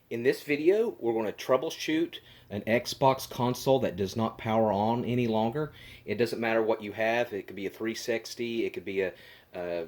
In this video, we're going to troubleshoot an Xbox console that does not power on any longer. It doesn't matter what you have. It could be a 360, it could be a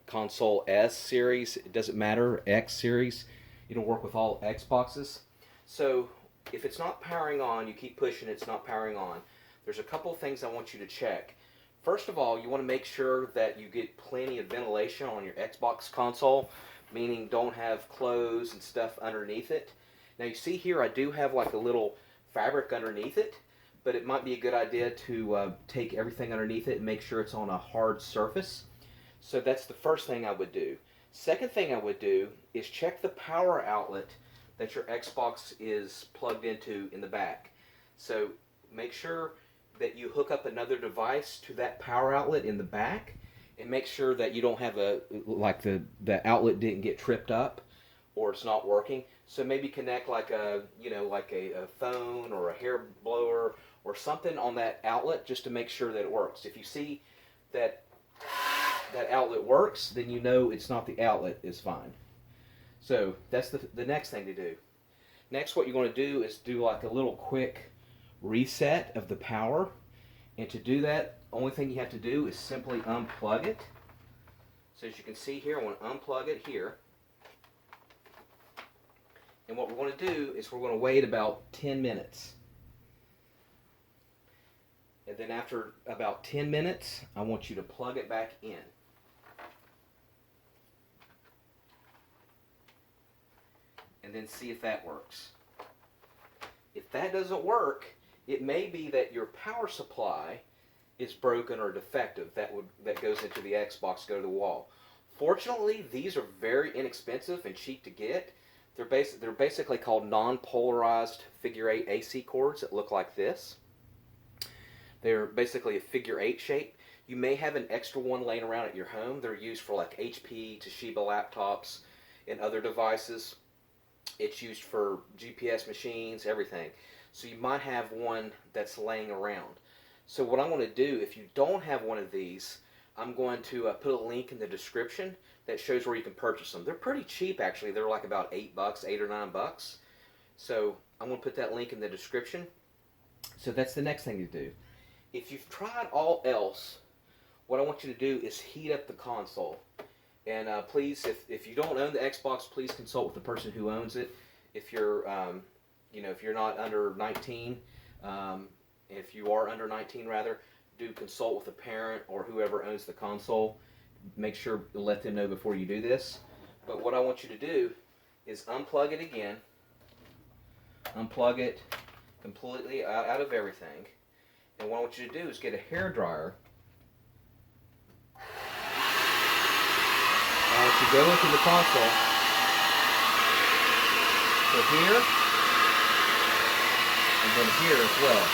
console S series. It doesn't matter, X series. It'll work with all Xboxes. So if it's not powering on, you keep pushing, it's not powering on. There's a couple things I want you to check. First of all, you want to make sure that you get plenty of ventilation on your Xbox console, meaning don't have clothes and stuff underneath it. Now you see here I do have like a little fabric underneath it, but it might be a good idea to take everything underneath it and make sure it's on a hard surface. So that's the first thing I would do. Second thing I would do is check the power outlet that your Xbox is plugged into in the back. So make sure that you hook up another device to that power outlet in the back, and make sure that you don't have the outlet didn't get tripped up or it's not working. So maybe connect like a a phone or a hair blower or something on that outlet just to make sure that it works. If you see that outlet works, then you know it's not the outlet is fine. So that's the next thing to do. Next, what you're going to do is do like a little quick reset of the power. And to do that, only thing you have to do is simply unplug it. So as you can see here, I want to unplug it here. And what we're going to do is we're going to wait about 10 minutes. And then after about 10 minutes, I want you to plug it back in. And then see if that works. If that doesn't work, it may be that your power supply is broken or defective. That goes into the Xbox, go to the wall. Fortunately, these are very inexpensive and cheap to get. They're basically called non-polarized figure 8 AC cords that look like this. They're basically a figure 8 shape. You may have an extra one laying around at your home. They're used for like HP, Toshiba laptops, and other devices. It's used for GPS machines, everything. So you might have one that's laying around. So what I'm going to do, if you don't have one of these, I'm going to put a link in the description that shows where you can purchase them. They're pretty cheap actually. They're like about $8, $8 or $9. So I'm going to put that link in the description. So that's the next thing to do. If you've tried all else, what I want you to do is heat up the console. And please, if you don't own the Xbox, please consult with the person who owns it. If you're if you're not under 19, if you are under 19 rather, do consult with a parent or whoever owns the console. Make sure to let them know before you do this. But what I want you to do is unplug it again. Unplug it completely out of everything. And what I want you to do is get a hair dryer. I want you to go into the console. So here, and then here as well.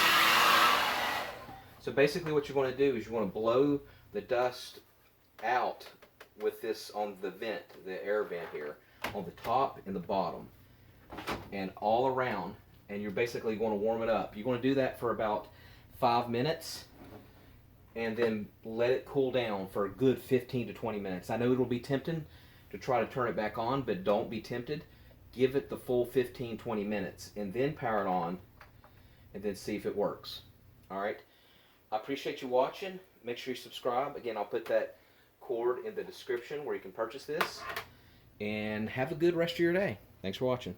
So basically what you want to do is you want to blow the dust out with this on the vent, the air vent here, on the top and the bottom, and all around, and you're basically going to warm it up. You're going to do that for about 5 minutes, and then let it cool down for a good 15 to 20 minutes. I know it'll be tempting to try to turn it back on, but don't be tempted. Give it the full 15-20 minutes, and then power it on, and then see if it works. Alright? I appreciate you watching. Make sure you subscribe. Again, I'll put that cord in the description where you can purchase this. And have a good rest of your day. Thanks for watching.